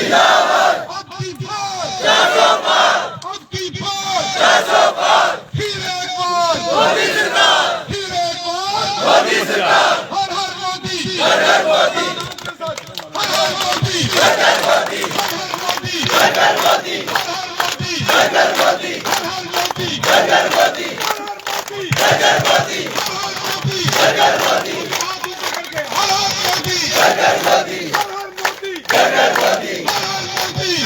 अब की बार, अब की बार, फिर एक बार फिर एक बार हर हर मोदी, हर हर मोदी, हर हर मोदी, हर हर मोदी, हर हर मोदी, हर हर मोदी, हर हर मोदी, हर हर मोदी, हर हर मोदी, हर हर मोदी, हर हर मोदी, हर हर मोदी, हर हर मोदी,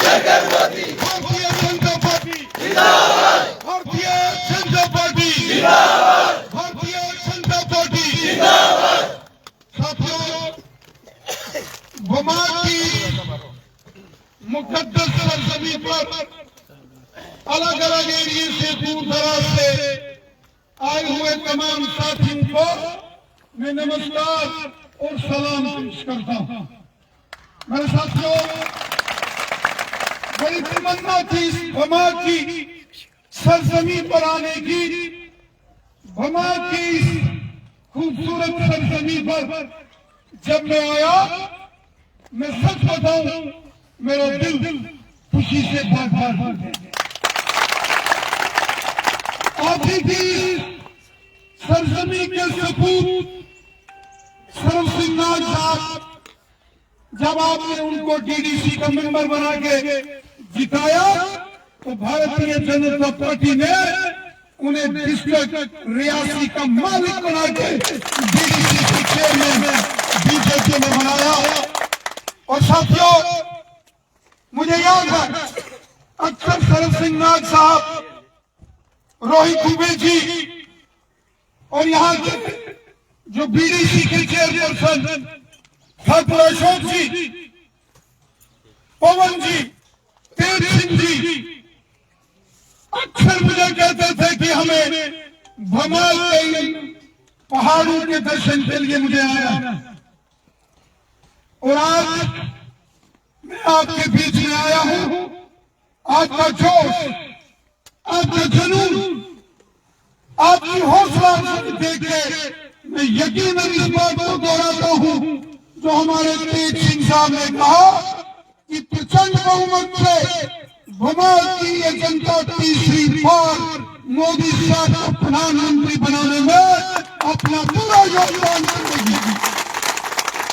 हर हर मोदी, भारतीय जनता पार्टी जिंदाबाद, भारतीय जनता पार्टी जिंदाबाद, भारतीय जनता पार्टी जिंदाबाद। साथियों, वमा की मुकद्दस सरजमी पर अलग अलग एरिए से दूर दराज से आए हुए तमाम साथियों को मैं नमस्कार और सलाम पेश करता हूं। मेरे साथियों, बड़ी तमन्ना थी इस वमा की सरजमी पर आने की। वमा की इस खूबसूरत सरजमी पर जब मैं आया, मैं सच बताऊं, मेरा दिल खुशी से भर हो गया। आधी की सरजमी के सपूत सरव सिंह नाग साहब, जब आपने उनको डीडीसी का मेंबर बना के जिताया, तो भारतीय जनता पार्टी ने उन्हें डिस्ट्रिक्ट रियासी का मालिक बना के डीडीसी के चेयरमैन बीजेपी ने बनाया। और साथियों, मुझे याद है अक्सर सरव सिंह नाग साहब, रोहित दुबे जी और यहाँ के जो बीडीसी के चेयरपर्सन ठाकुर अशोक जी, पवन जी, तेज सिंह जी अक्सर मुझे कहते थे कि हमें भमाल के पहाड़ों के दर्शन के लिए मुझे आना। और आज मैं आपके बीच में आया हूं। आपका जोश, आपका जुनून, आपकी हौसला अफजाई देख के मैं यकीनन इस बात को दोहराता हूं जो हमारे तेज सिंह साहब ने कहा कि प्रचंड बहुमत से भमाल की ये जनता तीसरी बार मोदी साहब को प्रधानमंत्री बनाने में अपना पूरा योगदान देगी।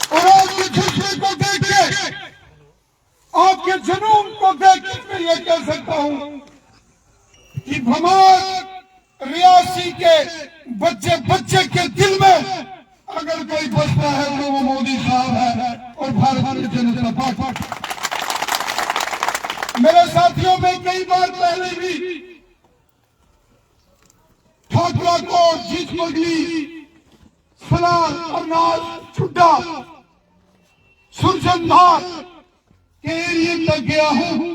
और आपके जज्बे को देख के, आपके जुनून को देख के मैं ये कह सकता हूं कि भमाल रियासी के बच्चे बच्चे के दिल में अगर कोई बसता है तो वो मोदी साहब है और भारतीय जनता पार्टी। मेरे साथियों, में कई बार पहले भी ठाकुरा कोट, जीत मगली, सलाल, करनाल, चुड्डा, सुरजनधार के एरिए तक गया हूं।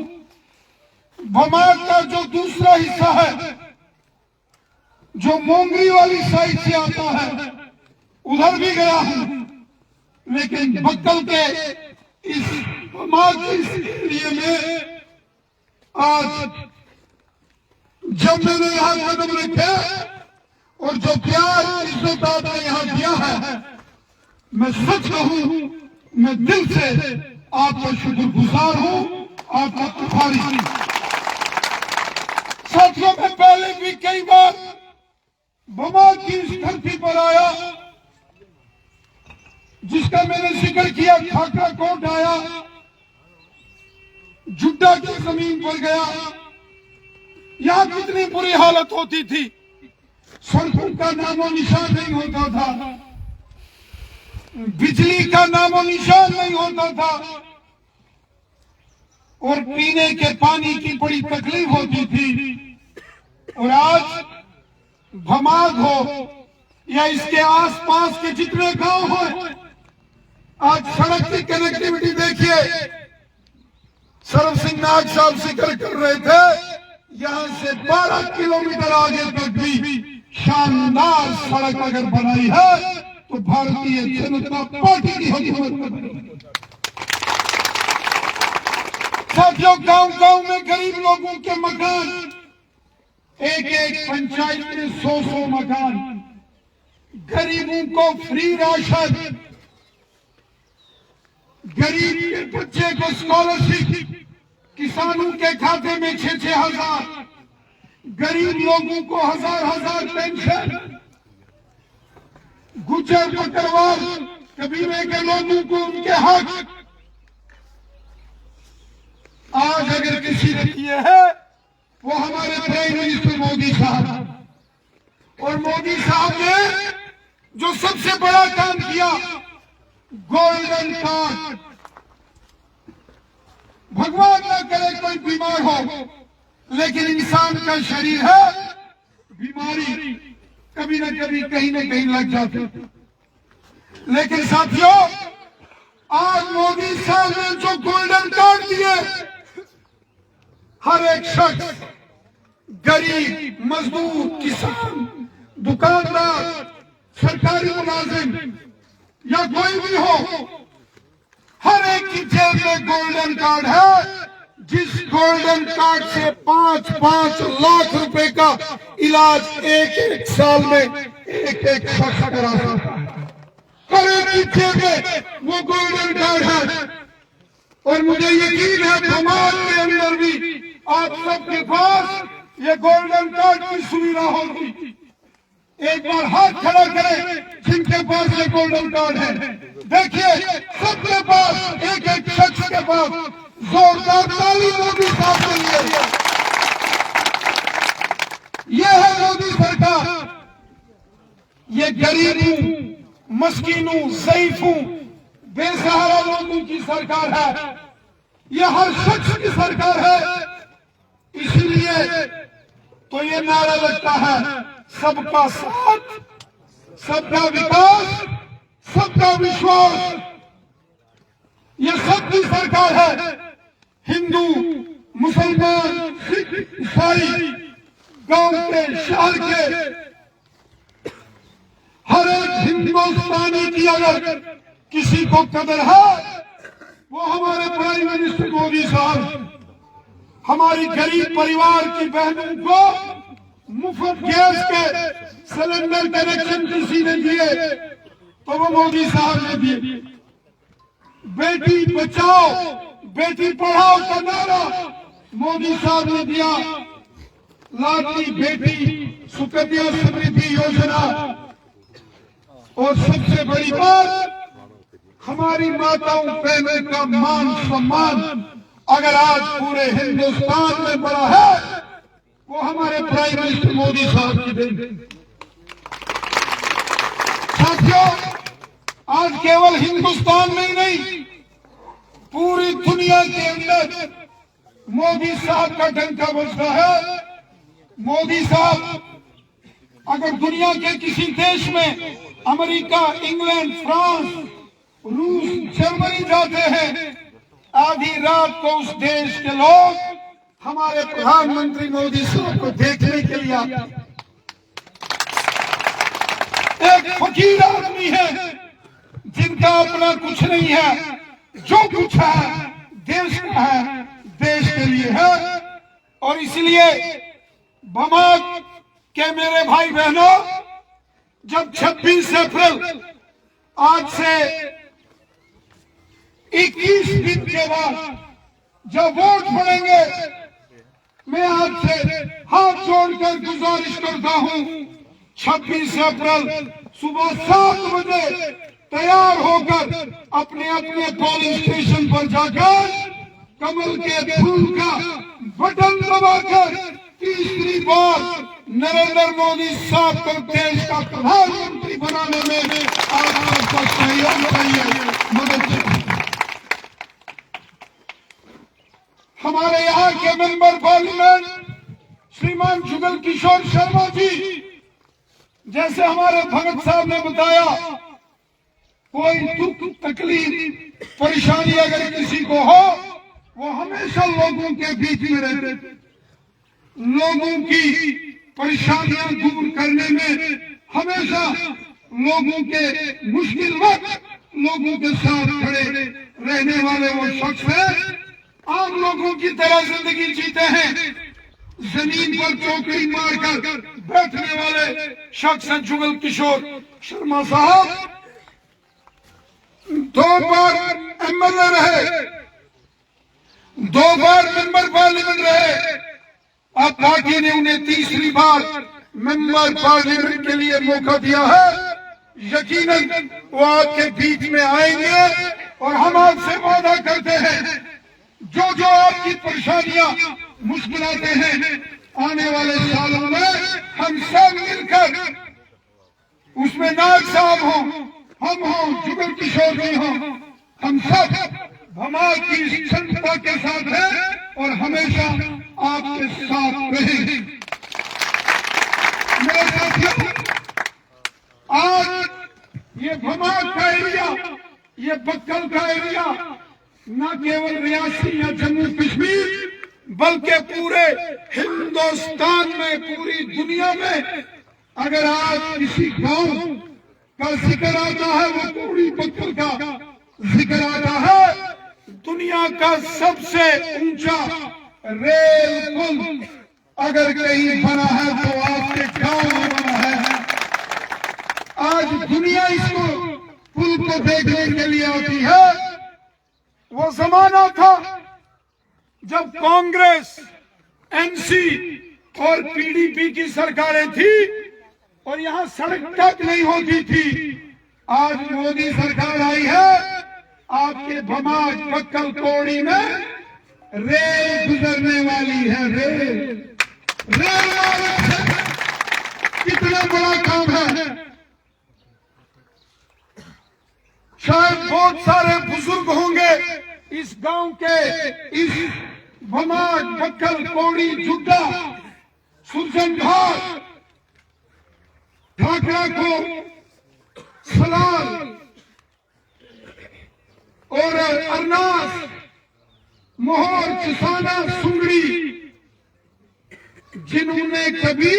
भमाल का जो दूसरा हिस्सा है, जो मोंगरी वाली साइड से आता है, उधर भी गया हूं। लेकिन बक्कल के इस भमाल के इस एरिए में आज जब मैंने यहाँ कदम रखे और जो प्यार इज्जत आपने यहाँ दिया है, मैं सच कहूं, मैं दिल से आपका शुक्रगुजार हूं, आपका आभारी हूं। साथियों, मैं पहले भी कई बार भमाल की इस धरती पर आया, जिसका मैंने जिक्र किया। ठाकरा कोट आया, जुड्डा की जमीन पर गया, यहाँ कितनी बुरी हालत होती थी, सड़कों का नामो निशान नहीं होता था, बिजली का नामो निशान नहीं होता था, और पीने के पानी की बड़ी तकलीफ होती थी। और आज भमाल हो या इसके आसपास के जितने गांव हो, आज सड़क की कनेक्टिविटी देखिए। सरव सिंह नाग साहब जिक्र कर रहे थे, यहां से 12 किलोमीटर आगे तक भी शानदार सड़क अगर बनाई है तो भारतीय जनता पार्टी की हुकूमत। साथियों, गांव-गांव में गरीब लोगों के मकान, एक-एक पंचायत में 100-100 मकान, गरीबों को फ्री राशन, गरीब के बच्चे को स्कॉलरशिप, किसानों के खाते में 6-6 हजार, गरीब लोगों को 1000-1000 पेंशन, गुज्जर बकरवाल कबीले के लोगों को उनके हक आज अगर किसी ने किए है वो हमारे प्राइम मिनिस्टर मोदी साहब। और मोदी साहब ने जो सबसे बड़ा काम किया, गोल्डन कार्ड। भगवान ना करे कोई बीमार हो, लेकिन इंसान का शरीर है, बीमारी कभी न कभी कहीं न कहीं लग जाती। लेकिन साथियों, आज मोदी साहब ने जो गोल्डन कार्ड दिए, हर एक शख्स, गरीब, मजदूर, किसान, दुकानदार, सरकारी मुलाजिम या कोई भी हो, हर एक की जेब में गोल्डन कार्ड है। जिस गोल्डन कार्ड से 5-5 लाख रुपए का इलाज एक साल में एक शख्स करा सकता है। हर एक की जेब में वो गोल्डन कार्ड है। और मुझे यकीन है समाज के अंदर भी आप सबके पास ये गोल्डन कार्ड की सुविधा होगी। एक बार हाथ खड़ा करें जिनके पास ये गोल्डन कार्ड है। देखिए, सबके पास, एक शख्स के पास। जोरदार ताली मोदी साहब के लिए। ये है मोदी सरकार। ये गरीबों, मस्कीनों, ज़ईफों, बेसहारा लोगों की सरकार है। ये हर शख्स की सरकार है। इसीलिए तो ये नारा लगता है, सबका साथ, सबका विकास, सबका विश्वास। ये सबकी सरकार है। हिंदू, मुसलमान, सिख, ईसाई, गांव के, शहर के, हर एक हिंदुस्तानी की अगर किसी को कदर है, वो हमारे प्राइम मिनिस्टर मोदी साहब। हमारी गरीब परिवार की बहनों को मुफ्त गैस के सिलेंडर कनेक्शन किसी ने दिए तो वो मोदी साहब ने दिए। बेटी बचाओ, बेटी पढ़ाओ का नारा मोदी साहब ने दिया। लाडली बेटी सुकन्या समृद्धि योजना। और सबसे बड़ी बात, हमारी माताओं बहनों का मान सम्मान अगर आज पूरे हिंदुस्तान में बड़ा है, वो हमारे प्राइम मिनिस्टर मोदी साहब की देन। साथियों, आज केवल हिंदुस्तान में ही नहीं, पूरी दुनिया के अंदर मोदी साहब का डंका बजता है। मोदी साहब अगर दुनिया के किसी देश में, अमेरिका, इंग्लैंड, फ्रांस, रूस, जर्मनी जाते हैं, आधी रात को उस देश के लोग हमारे प्रधानमंत्री मोदी साहब को देखने के लिए आते हैं। एक फकीर आदमी है जिनका अपना कुछ नहीं है, जो कुछ है देश का है, देश के लिए है। और इसलिए बमाक के मेरे भाई बहनों, जब 26 अप्रैल आज से 21 दिन के बाद जब वोट पड़ेंगे, मैं आपसे हाथ जोड़कर गुजारिश करता हूं, 26 अप्रैल सुबह 7 बजे तैयार होकर अपने अपने पोलिंग स्टेशन पर जाकर कमल के फूल का बटन दबाकर तीसरी बार नरेंद्र मोदी साहब को देश का प्रधानमंत्री बनाने में आप सबका सहयोग चाहिए, मदद चाहिए। हमारे यहाँ के मेंबर पार्लियामेंट श्रीमान जुगल किशोर शर्मा जी, जैसे हमारे भगत साहब ने बताया, कोई दुख तकलीफ परेशानी अगर किसी को हो, वो हमेशा लोगों के बीच में रहते, लोगों की परेशानियां दूर करने में हमेशा लोगों के मुश्किल वक्त लोगों के साथ खड़े रहने वाले वो शख्स है। आम लोगों की तरह जिंदगी जीते हैं, जमीन पर चौकड़ी मारकर बैठने वाले शख्स हैं जुगल किशोर शर्मा साहब। 2 बार MLA रहे, 2 बार मेंबर पार्लियामेंट रहे। अब पार्टी ने उन्हें तीसरी बार मेंबर पार्लियामेंट के लिए मौका दिया है। यकीनन वो आपके बीच में आएंगे और हम आपसे वादा करते हैं जो जो आपकी परेशानियां मुश्किलातें हैं आने वाले सालों में हम सब मिलकर, उसमें नाग साहब हो, हम हो, जुगल किशोर जी हो, हम सब भमाल की क्षमता के साथ हैं और हमेशा आपके साथ रहेंगे। मेरे साथियों, आज ये भमाल का एरिया, ये बक्कल का एरिया न केवल रियासी या जम्मू कश्मीर बल्कि पूरे हिंदुस्तान में, पूरी दुनिया में अगर आज किसी गांव का जिक्र आता है, वो पूरी बक्कल का जिक्र आता है। दुनिया का सबसे ऊंचा रेल पुल अगर कहीं बना है तो आपके गांव में बना है। आज दुनिया इसको पुल को देखने के लिए आती है। वो जमाना था जब कांग्रेस, एनसी और पीडीपी की सरकारें थी और यहाँ सड़क तक नहीं होती थी। आज मोदी सरकार आई है, आपके भमाल बक्कल कोड़ी में रेल गुजरने वाली है। रेल कितना बड़ा काम है। शायद बहुत सारे बुजुर्ग होंगे इस गांव के, इस भमाल बक्कल कोड़ी जुड्डा सुरजन घाट ढाकरा को सलाल और अरनास, मोहर, चिसाना, सुंगड़ी, जिन्होंने कभी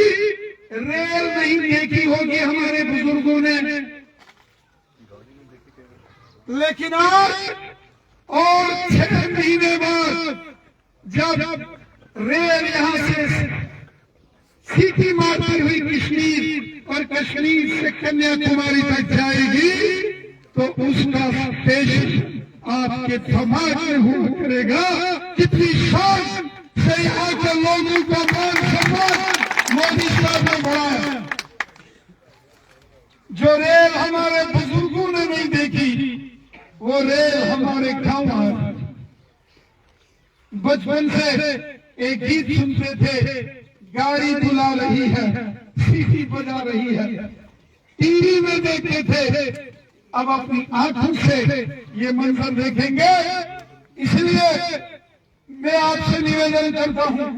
रेल नहीं देखी होगी हमारे बुजुर्गों ने, लेकिन आज और 6 महीने बाद जब रेल यहां से सीटी मारती हुई कश्मीर और कश्मीर से कन्याकुमारी तक जाएगी तो उसका स्टेशन आपके दिमाग में हुआ करेगा। कितनी शान से यहाँ के लोगों का मान सम्मान मोदी साहब ने बढ़ाया। जो रेल हमारे बुजुर्गों ने नहीं देखी, वो रेल हमारे गांव आ। बचपन से एक गीत सुनते थे, गाड़ी बुला रही है, सीटी बजा रही है, टीवी में देखते थे। अब अपनी आंखों से ये मंजर देखेंगे। इसलिए मैं आपसे निवेदन करता हूं,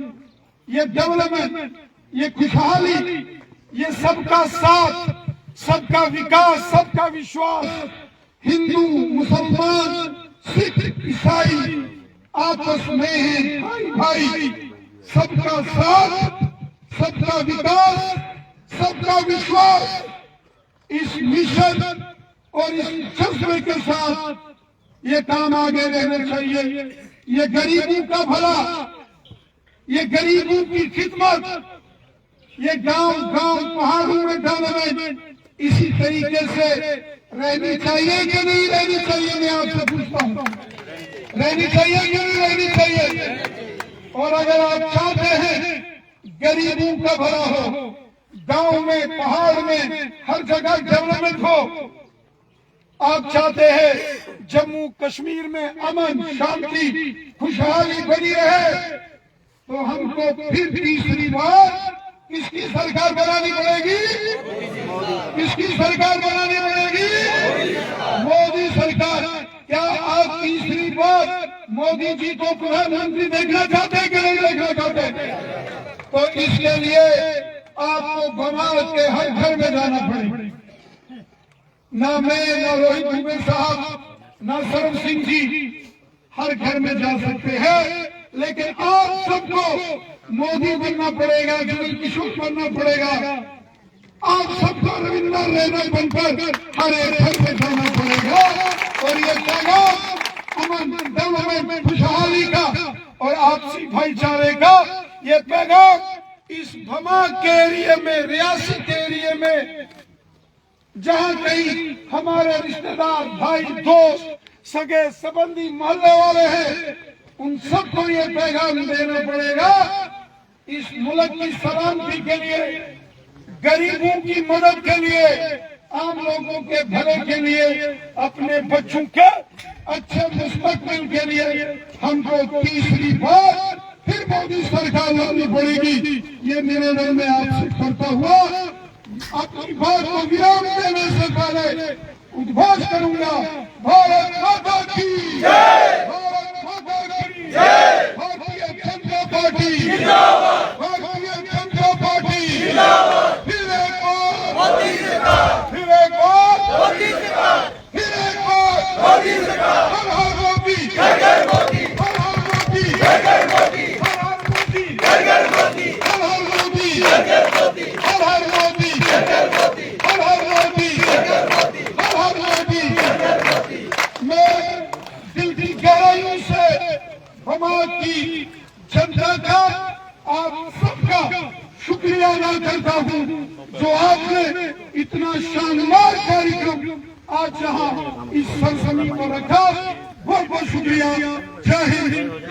ये डेवलपमेंट, ये खुशहाली, ये सबका साथ, सबका विकास, सबका विश्वास, हिंदू, मुसलमान, सिख, ईसाई आपस में हैं भाई भाई। सबका साथ, सबका विकास, सबका विश्वास, इस मिशन और इस जज्बे के साथ ये काम आगे रहना चाहिए। ये गरीबों का भला, ये गरीबों की खिदमत, ये गांव गांव पहाड़ों में डेवलपमेंट इसी तरीके से रहनी चाहिए कि नहीं रहनी चाहिए? मैं आपसे पूछता हूँ, रहनी चाहिए कि नहीं रहनी चाहिए? और अगर आप चाहते हैं गरीबों का भला हो, गांव में, पहाड़ में, हर जगह डेवलपमेंट हो, आप चाहते हैं जम्मू कश्मीर में अमन, शांति, खुशहाली बनी रहे, तो हमको फिर तीसरी बार किसकी सरकार बनानी पड़ेगी? किसकी सरकार बनानी पड़ेगी? मोदी सरकार। क्या आप तीसरी बार मोदी जी को प्रधानमंत्री देखना चाहते हैं कि नहीं देखना चाहते? तो इसके लिए आपको भमाल के हर घर में जाना पड़ेगा। ना मैं, ना रोहित दुबे साहब, ना सरम सिंह जी हर घर में जा सकते हैं, लेकिन आप सबको मोदी बनना पड़ेगा, जुगल किशोर बनना पड़ेगा। आप सबको रविंद्र रैना बनकर हर एक घर में जाना पड़ेगा और ये पैगाम अमन, डेवलपमेंट, खुशहाली का और आपसी भाईचारे का ये पैगाम इस भमाल के एरिया में, रियासी के एरिया में, जहां कहीं हमारे रिश्तेदार, भाई, दोस्त सगे संबंधी मोहल्ले वाले हैं, उन सबको ये पैगाम देना पड़ेगा। इस मुल्क की सलामती के लिए, गरीबों की मदद के लिए, आम लोगों के भले के लिए, अपने बच्चों के अच्छे मुस्तकबिल के लिए हमको तीसरी बार फिर मोदी सरकार लानी पड़ेगी। ये निवेदन में आपसे करता हुआ अपनी बात को विराम देने से पहले उद्घोष करूंगा, भारत माता की जय, भारत माता की जय, भारतीय जनता पार्टी जिंदाबाद, भारतीय जनता पार्टी जिंदाबाद, फिर एक बार मोदी सरकार, फिर एक बार मोदी सरकार, फिर एक बार मोदी सरकार, हर हर मोदी, जय जय मोदी, हर हर मोदी, जय जय मोदी, हर हर मोदी, जय जय मोदी, हर हर मोदी, जय जय मोदी, हर हर मोदी, जय जय मोदी, हर हर मोदी, जय जय मोदी, हर हर मोदी, जय जय मोदी। मैं दिल की गहराइयों से समाज की जनता का, आप सबका शुक्रिया अदा करता हूँ जो आपने इतना शानदार कार्यक्रम आज यहाँ इस सरजमीन पर रखा। बहुत बहुत शुक्रिया। जय हिंद।